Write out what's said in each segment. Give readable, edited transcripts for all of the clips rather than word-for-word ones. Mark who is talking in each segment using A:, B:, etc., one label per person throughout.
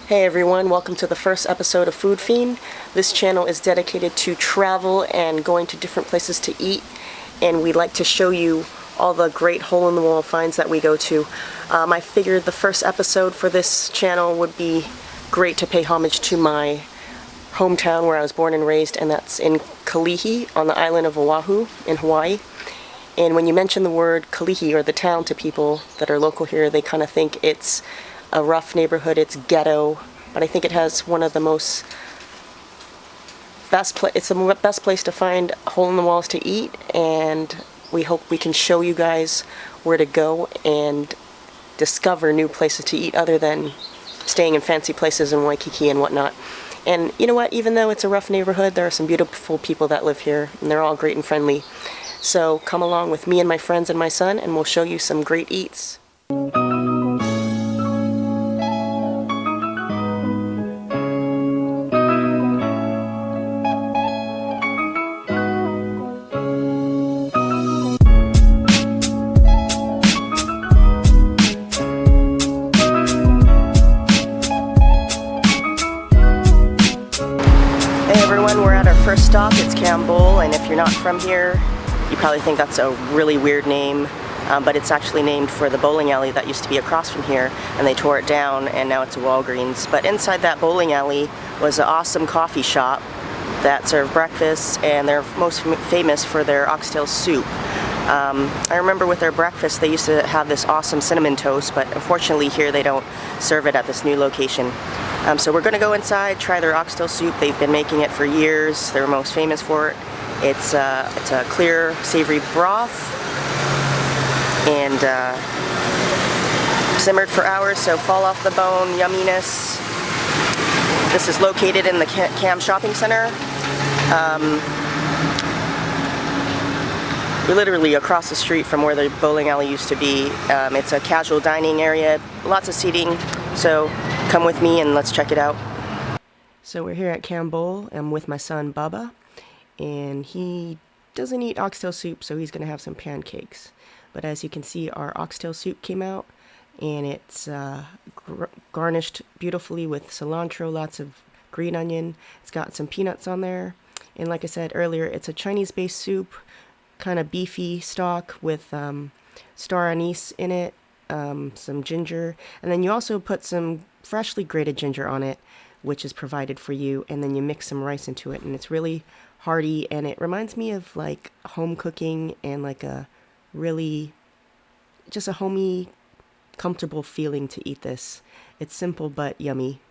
A: Hey everyone, welcome to the first episode of Food Fiend. This channel is dedicated to travel and going to different places to eat, and we'd like to show you all the great hole-in-the-wall finds that we go to. I figured the first episode for this channel would be great to pay homage to my hometown where I was born and raised, and that's in Kalihi on the island of Oahu in Hawaii. And when you mention the word Kalihi or the town to people that are local here, they kind of think it's a rough neighborhood, it's ghetto, but I think it has one of the it's the best place to find hole in the walls to eat, and we hope we can show you guys where to go and discover new places to eat other than staying in fancy places in Waikiki and whatnot. And you know what, even though it's a rough neighborhood, there are some beautiful people that live here, and they're all great and friendly. So come along with me and my friends and my son, and we'll show you some great eats. We're at our first stop. It's Kam Bowl, and if you're not from here, you probably think that's a really weird name, but it's actually named for the bowling alley that used to be across from here, and they tore it down and now it's a Walgreens. But inside that bowling alley was an awesome coffee shop that served breakfast, and they're most famous for their oxtail soup. I remember with their breakfast they used to have this awesome cinnamon toast, but unfortunately here they don't serve it at this new location. So we're going to go inside, try their oxtail soup. They've been making it for years. They're most famous for it. It's a clear, savory broth, and simmered for hours, so fall off the bone yumminess. This is located in the Kam Shopping Center. We're literally across the street from where the bowling alley used to be. It's a casual dining area, lots of seating, so come with me and let's check it out. So we're here at Kam Bowl. I'm with my son Baba, and he doesn't eat oxtail soup, so he's going to have some pancakes. But as you can see, our oxtail soup came out, and it's garnished beautifully with cilantro, lots of green onion. It's got some peanuts on there, and like I said earlier, it's a Chinese-based soup, kind of beefy stock with star anise in it, some ginger, and then you also put some freshly grated ginger on it, which is provided for you, and then you mix some rice into it, and it's really hearty, and it reminds me of like home cooking and like just a homey, comfortable feeling to eat this. It's simple but yummy.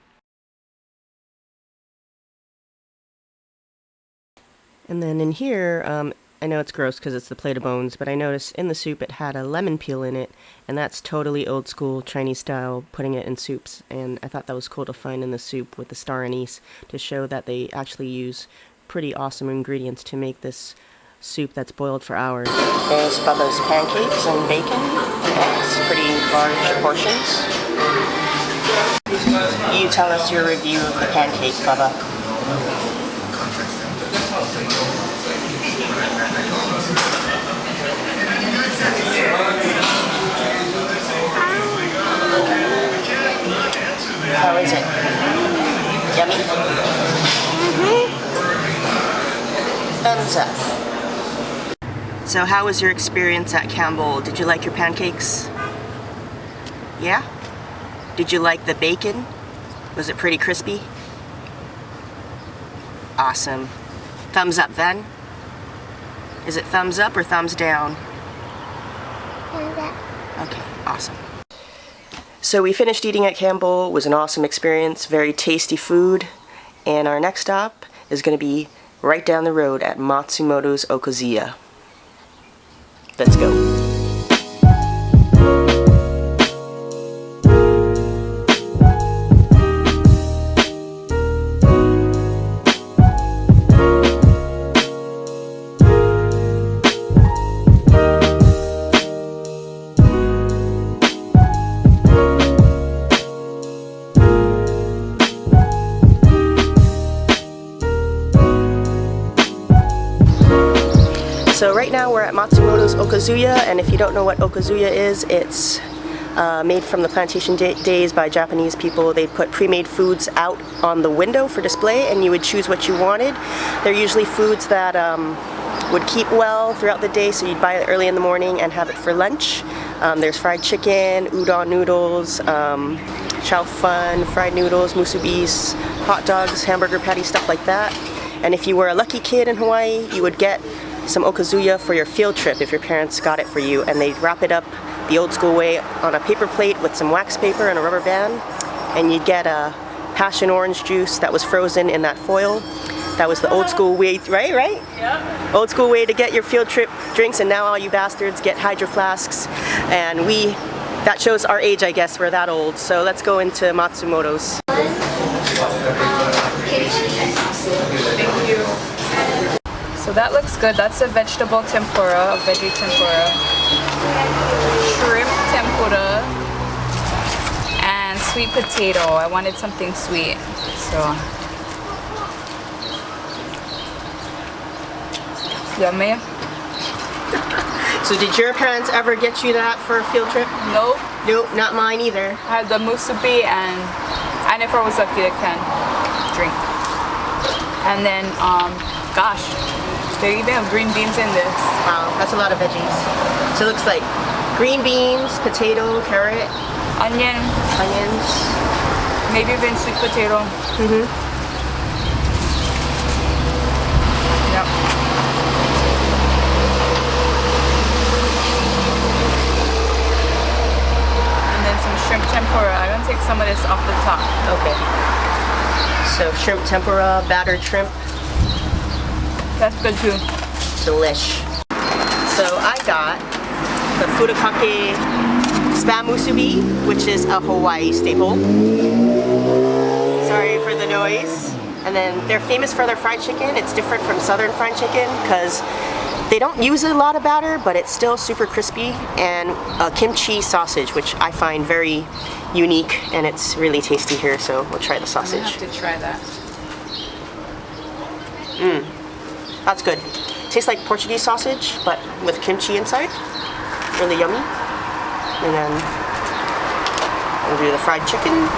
A: And then in here, I know it's gross because it's the plate of bones, but I noticed in the soup it had a lemon peel in it, and that's totally old school Chinese style, putting it in soups, and I thought that was cool to find in the soup with the star anise to show that they actually use pretty awesome ingredients to make this soup that's boiled for hours. There's Bubba's pancakes and bacon. It's pretty large portions. You tell us your review of the pancake, Bubba. How is it? Yummy? Mm-hmm. Thumbs up. So how was your experience at Kam Bowl? Did you like your pancakes? Yeah? Did you like the bacon? Was it pretty crispy? Awesome. Thumbs up then? Is it thumbs up or thumbs down? Thumbs up. Okay, awesome. So we finished eating at Kam Bowl. It was an awesome experience, very tasty food, and our next stop is going to be right down the road at Matsumoto's Okazuya. Let's go. So right now we're at Matsumoto's Okazuya, and if you don't know what Okazuya is, it's made from the plantation days by Japanese people. They put pre-made foods out on the window for display, and you would choose what you wanted. They're usually foods that would keep well throughout the day, so you'd buy it early in the morning and have it for lunch. There's fried chicken, udon noodles, chow fun, fried noodles, musubis, hot dogs, hamburger patties, stuff like that. And if you were a lucky kid in Hawaii, you would get some Okazuya for your field trip if your parents got it for you, and they'd wrap it up the old school way on a paper plate with some wax paper and a rubber band, and you'd get a passion orange juice that was frozen in that foil. That was the old school way, right?
B: Yeah.
A: Old school way to get your field trip drinks, and now all you bastards get hydro flasks, and that shows our age, I guess. We're that old. So let's go into Matsumoto's.
B: Thank you. So that looks good. That's a vegetable tempura, a veggie tempura, shrimp tempura, and sweet potato. I wanted something sweet, so yummy.
A: So did your parents ever get you that for a field trip?
B: Nope.
A: Nope, not mine either.
B: I had the musubi, and if I was lucky, I can drink. And then, gosh, they even have green beans in this.
A: Wow, that's a lot of veggies. So it looks like green beans, potato, carrot, onions,
B: maybe even sweet potato. Yep. And then some shrimp tempura. I'm gonna take some of this off the top.
A: Okay. So shrimp tempura, battered shrimp.
B: That's good too.
A: Delish. So I got the furikake spam musubi, which is a Hawaii staple. Sorry for the noise. And then they're famous for their fried chicken. It's different from southern fried chicken because they don't use a lot of batter, but it's still super crispy. And a kimchi sausage, which I find very unique, and it's really tasty here. So we'll try the sausage.
B: I have to try that.
A: That's good. Tastes like Portuguese sausage, but with kimchi inside. Really yummy. And then we'll do the fried chicken.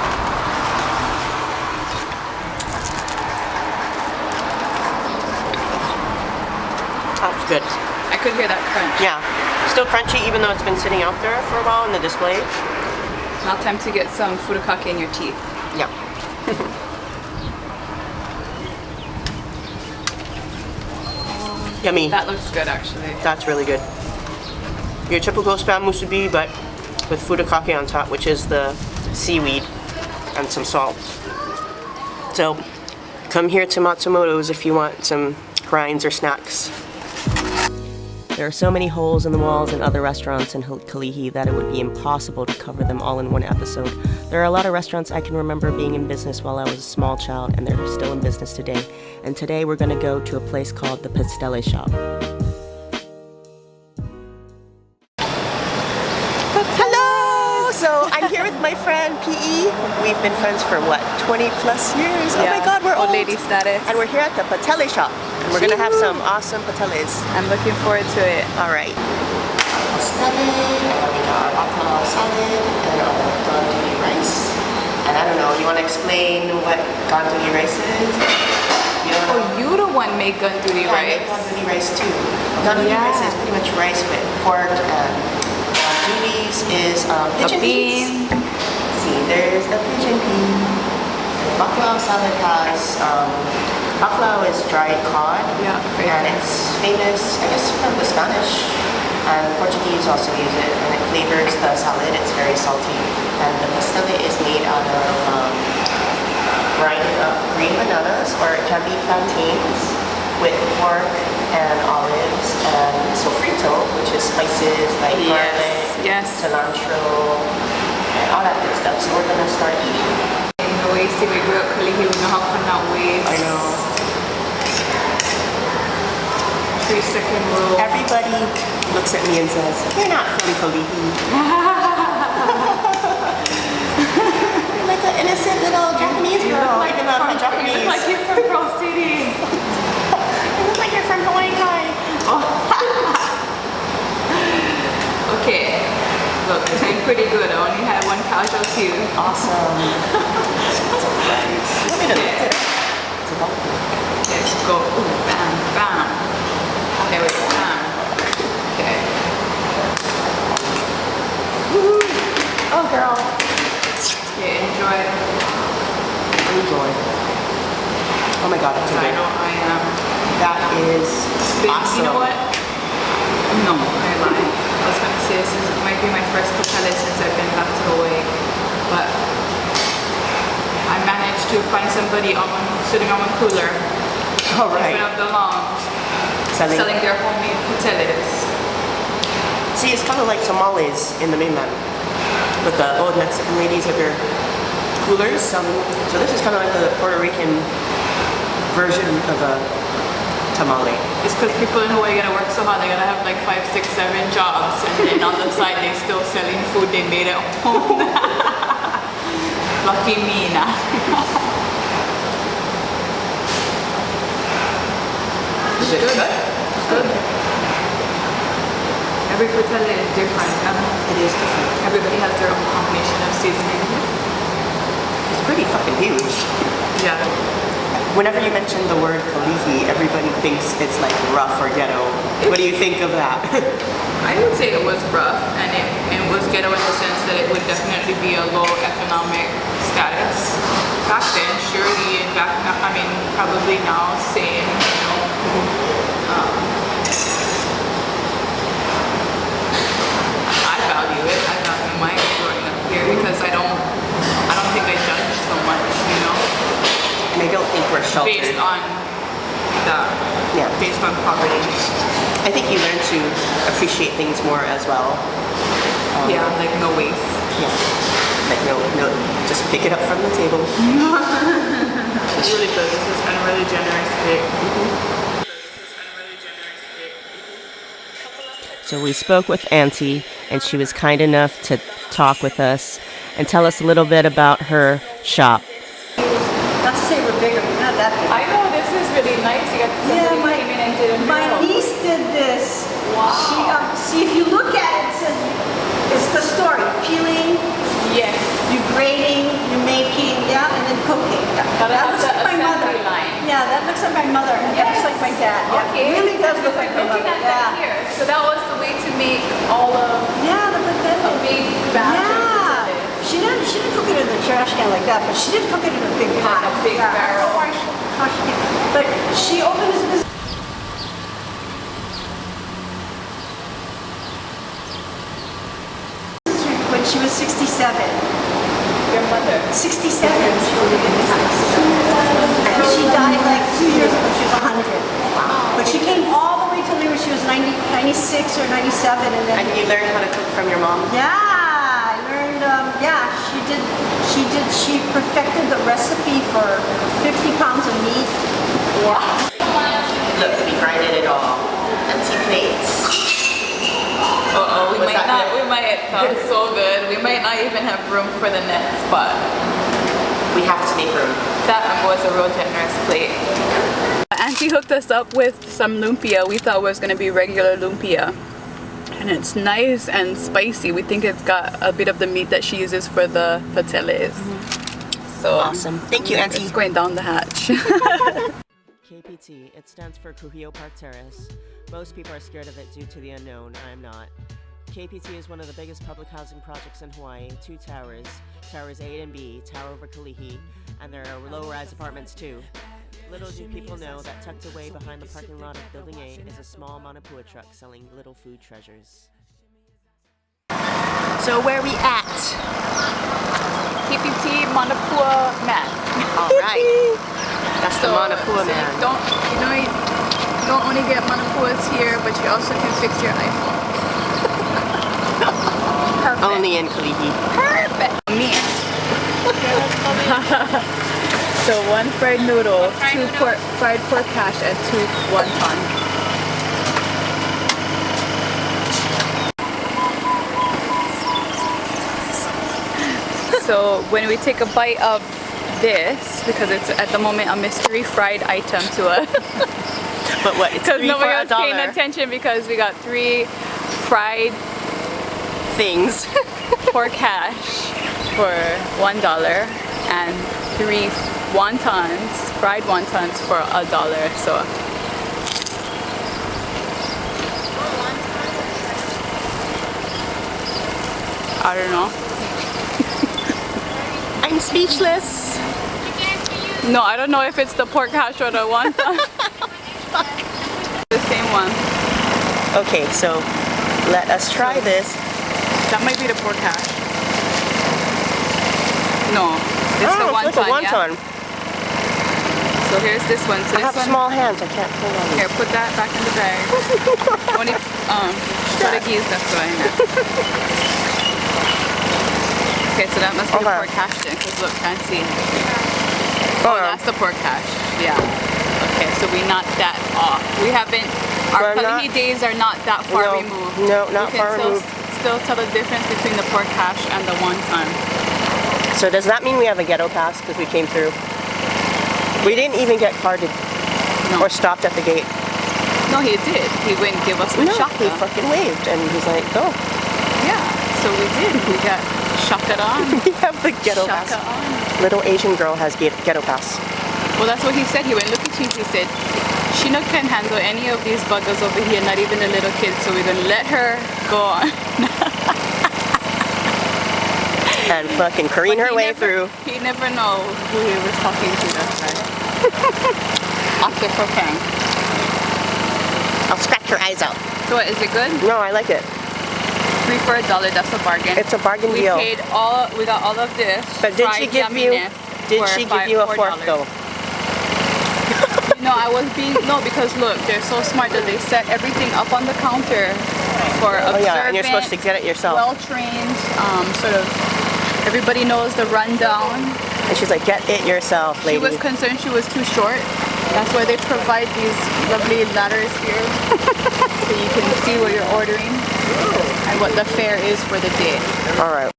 A: That's good.
B: I could hear that crunch.
A: Yeah. Still crunchy even though it's been sitting out there for a while in the display.
B: Now time to get some furikake in your teeth.
A: Yeah. Yummy.
B: That looks good actually.
A: That's really good. Your typical spam musubi, but with furikake on top, which is the seaweed and some salt. So come here to Matsumoto's if you want some grinds or snacks. There are so many holes in the walls in other restaurants in Kalihi that it would be impossible to cover them all in one episode. There are a lot of restaurants I can remember being in business while I was a small child, and they're still in business today. And today we're going to go to a place called the Pastele Shop. Hello! So I'm here with my friend P.E. We've been friends for what, 20 plus years?
B: Yeah.
A: Oh my god, we're old
B: lady status.
A: And we're here at the Pastele Shop. And we're gonna have some awesome pateles.
B: I'm looking forward to it.
A: Alright. Pastele, and we got okra salad, and our ganduri rice. And I don't know, you wanna explain what ganduri rice is? You don't know?
B: Oh, you the one make ganduri
A: Yeah, I
B: rice.
A: make ganduri rice too. Ganduri rice is pretty much rice with pork, and ganduris is pigeon peas. Let's see, there's a pigeon pea. Baklava salad has, baklava is dried cod, and it's famous, I guess, from the Spanish, and Portuguese also use it, and it flavors the salad. It's very salty, and the pastele is made out of grinded up green bananas, or it can be plantains, with pork and olives, and sofrito, which is spices like garlic, cilantro, and all that good stuff. So we're gonna start eating.
B: The ways to we grew up Kalihi, we know how fun that ways.
A: I know.
B: 3-second rule.
A: Everybody looks at me and says, "You're not from Kalihi." You're like an innocent little Japanese girl, even though I'm Japanese.
B: You look like you're from Pearl City.
A: You look like you're from Hawaii.
B: Okay. Look, it's doing pretty good. I want to cute.
A: Awesome. Look at it.
B: Let's go. Ooh, bam, bam. Okay, wait, bam. Okay.
A: Woo! Oh, girl.
B: Okay, enjoy.
A: Enjoy. Oh my god, that's
B: I
A: amazing.
B: know I am.
A: That is awesome.
B: You know what? No, I lied. I was gonna say this might be my first Patele since I've been back to Hawaii, but I managed to find somebody sitting on my cooler.
A: Oh, right.
B: Open up the lounge, selling their homemade Pateles.
A: See, it's kind of like tamales in the mainland, with the old Mexican ladies with their coolers selling. So this is kind of like the Puerto Rican version of a tamale.
B: It's because people in Hawaii gotta work so hard, they gotta have like 5, 6, 7 jobs, and then on the side they still selling food they made at home. Lucky me now.
A: Is it good?
B: It's good. Every Patele is different.
A: It is different.
B: Everybody has their own combination of seasoning.
A: It's pretty fucking huge.
B: Yeah.
A: Whenever you mention the word Kalihi, everybody thinks it's like rough or ghetto. What do you think of that?
B: I would say it was rough, and it was ghetto in the sense that it would definitely be a low economic status. Back then, surely, and back, I mean, probably now, same, you know. I value it. I value my growing up here because I don't think I judge so much, you know.
A: And I don't think we're sheltered.
B: Based on that.
A: Yeah.
B: Based on poverty.
A: I think you learn to appreciate things more as well.
B: Yeah, like no waste.
A: Yeah. Like no, just pick it up from the table.
B: It's really good. This is a really generous cake.
A: So we spoke with Auntie, and she was kind enough to talk with us and tell us a little bit about her shop.
C: Not to say we're bigger, we're not that big.
B: I know this is really nice. You got somebody who came in and did a
C: my
B: mural.
C: niece did this.
B: Wow.
C: She, see, if you look at it, it says, it's the story. Peeling,
B: Yes.
C: you're grating, you're making, yeah, and then cooking.
B: But
C: That
B: I have
C: looks
B: the
C: like my mother.
B: assembly line.
C: Yeah, that looks like my mother. And that looks like my dad. Yeah,
B: Okay.
C: it really does look like my
B: Looking
C: mother.
B: at that
C: Yeah.
B: here. So that was the way to make all of
C: Yeah, the
B: a
C: potato.
B: big batch of
C: Yeah.
B: potatoes.
C: She didn't cook it in the trash can like that, but she did cook it in a big pot.
B: a big
C: Yeah, I don't
B: barrel.
C: know why how she did. But she opened this business. When she was 67.
B: Your mother.
C: 67 she was in business. And she died like 2 years ago. She was 100.
B: Wow.
C: But she came all the way till maybe she was 96 or 97, and then
A: And you learned how to cook from your mom?
C: yeah, I learned. Yeah, she perfected the recipe for 50 pounds of meat.
B: Wow.
A: Look, we grinded it all. Empty plates.
B: Uh-oh, we
A: Was
B: might
A: that
B: not,
A: good?
B: we might, that was so good. We might not even have room for the next spot.
A: We have to make room.
B: That was a real generous plate. Auntie hooked us up with some lumpia. We thought it was going to be regular lumpia. And it's nice and spicy. We think it's got a bit of the meat that she uses for the pateles. So
A: Awesome. Thank you, Auntie.
B: it's going down the hatch.
A: KPT, it stands for Kuhio Park Terrace. Most people are scared of it due to the unknown. I am not. KPT is one of the biggest public housing projects in Hawaii. 2 towers, towers A and B, tower over Kalihi, and there are low-rise apartments too. Little do people know that tucked away behind the parking lot of Building 8 is a small manapua truck selling little food treasures. So where are we at?
B: KPT Manapua Man.
A: All right. That's the manapua man.
B: You don't only get manapuas here, but you also can fix your iPhone. Perfect.
A: Only in Kalihi.
B: Perfect. Me. So 1 fried noodle, 2 fried pork hash, and 2 wonton. So when we take a bite of this, because it's at the moment a mystery fried item to us.
A: But what? It's
B: Because
A: 3
B: nobody
A: for
B: was paying
A: $1
B: attention because we got 3 fried
A: things.
B: pork hash for $1 and 3 wontons, fried wontons for $1. So I don't know.
A: I'm speechless.
B: No, I don't know if it's the pork hash or the wonton. The same one.
A: Okay, so let us try this.
B: That might be the pork hash. No, it's the
A: It's
B: wonton.
A: like a wonton.
B: Yeah? So here's this one. So
A: I have
B: this one,
A: small hands. I can't pull on.
B: here, put that back in the bag. Only put a geese, that's why. Okay, so that must be the pork hash then, because look, can't see. Oh, that's the pork hash. Yeah. Okay, so we're not that off. We haven't. Our Kalihi days are not that far removed.
A: No, not far removed.
B: Still tell the difference between the pork hash and the wonton.
A: So does that mean we have a ghetto pass because we came through? We didn't even get carded or stopped at the gate.
B: No, he did. He wouldn't give us the shaka.
A: He fucking waved and he's like, go.
B: Yeah, so we did. We got shaka on.
A: We have the ghetto pass.
B: On.
A: Little Asian girl has ghetto pass.
B: Well, that's what he said. He went, look at you. He said, she not can handle any of these buggers over here, not even the little kids. So we're going to let her go on.
A: And fucking careen her way through.
B: He never know who he was talking to that time. After cooking.
A: I'll scratch your eyes out.
B: So what, is it good?
A: No, I like it.
B: 3 for $1, that's a bargain.
A: It's a bargain deal.
B: We got all of this.
A: But did she give you a fork though?
B: No, because look, they're so smart that they set everything up on the counter for observant,
A: yeah, and you're supposed to get it yourself.
B: well-trained, sort of, everybody knows the rundown.
A: And she's like, get it yourself, lady.
B: She was concerned she was too short. That's why they provide these lovely ladders here, so you can see what you're ordering and what the fare is for the day.
A: All right.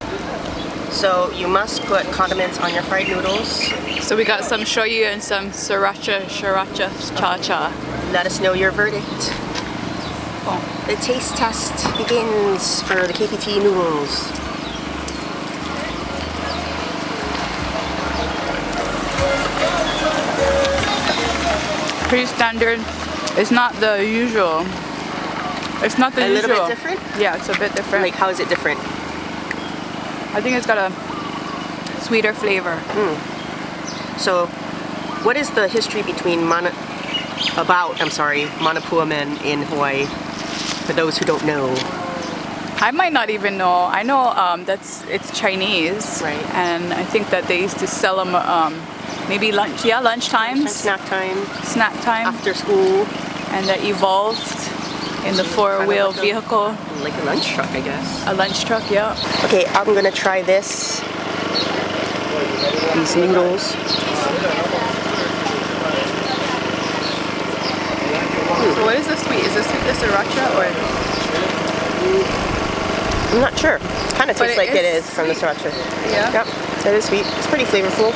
A: So you must put condiments on your fried noodles.
B: So we got some shoyu and some sriracha, cha-cha.
A: Let us know your verdict.
B: Oh.
A: The taste test begins for the KPT noodles.
B: Pretty standard. It's not the usual. It's not the usual.
A: A little bit different?
B: Yeah, it's a bit different.
A: Like, how is it different?
B: I think it's got a sweeter flavor.
A: So, what is the history between manapua men in Hawaii? For those who don't know.
B: I might not even know. I know it's Chinese,
A: right?
B: And I think that they used to sell them maybe lunch times.
A: Snack time.
B: After
A: school.
B: And that evolved in the four-wheel vehicle.
A: Like a lunch truck, I guess.
B: A lunch truck, yeah.
A: Okay, I'm gonna try this. These noodles.
B: So what is the sweet? Is the sweet the sriracha or?
A: I'm not sure. It kind of tastes like it is from the sriracha.
B: Yeah.
A: Yep. It is sweet. It's pretty flavorful.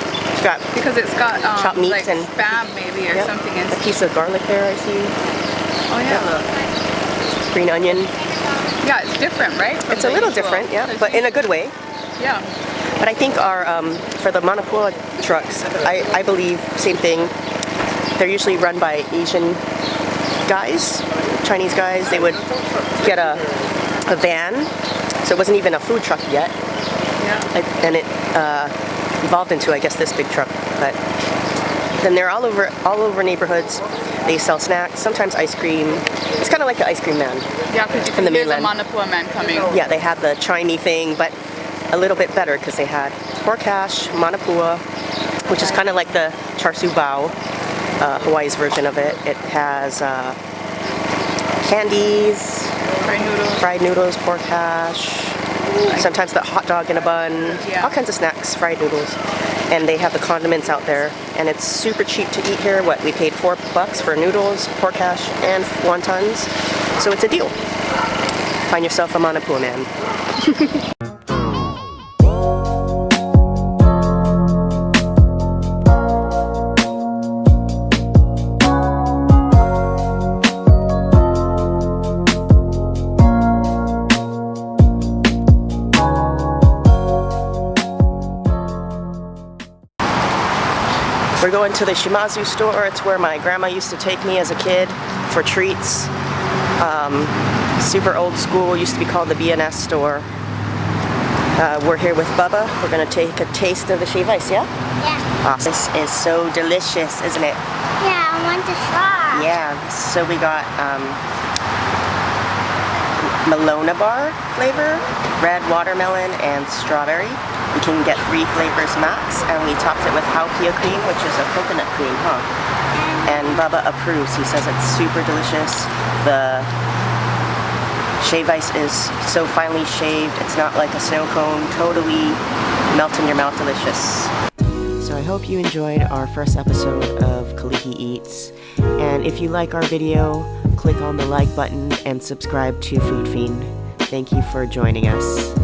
B: Because it's got
A: chopped meats
B: like
A: and
B: spam maybe or something.
A: A piece of garlic there, I see.
B: Oh yeah. Look.
A: Green onion.
B: Yeah, it's different, right?
A: It's a little different, yeah, but in a good way.
B: Yeah.
A: But I think our for the manapua trucks, I believe same thing. They're usually run by Asian guys, Chinese guys. They would get a van, so it wasn't even a food truck yet.
B: Yeah.
A: And it evolved into, I guess, this big truck. But then they're all over neighborhoods. They sell snacks, sometimes ice cream. It's kind of like the ice cream man.
B: Yeah, because you can hear the manapua man coming.
A: Yeah, they had the Chinese thing, but a little bit better because they had pork hash, manapua, which is kind of like the char siu bao, Hawaii's version of it. It has candies, fried noodles, pork hash, sometimes the hot dog in a bun, all kinds of snacks, fried noodles. And they have the condiments out there, and it's super cheap to eat here. We paid $4 for noodles, pork hash, and wontons, so it's a deal. Find yourself a manapua man. We're going to the Shimazu Store. It's where my grandma used to take me as a kid for treats. Super old school, used to be called the B&S store. We're here with Bubba. We're gonna take a taste of the shaved ice, yeah?
D: Yeah.
A: Awesome. This is so delicious, isn't it?
D: Yeah, I want to try.
A: Yeah, so we got Melona bar flavor, red watermelon, and strawberry. We can get 3 flavors max, and we topped it with haupia cream, which is a coconut cream, huh? And Bubba approves. He says it's super delicious. The shaved ice is so finely shaved. It's not like a snow cone. Totally melt in your mouth delicious. So I hope you enjoyed our first episode of Kalihi Eats. And if you like our video, click on the like button and subscribe to Food Fiend. Thank you for joining us.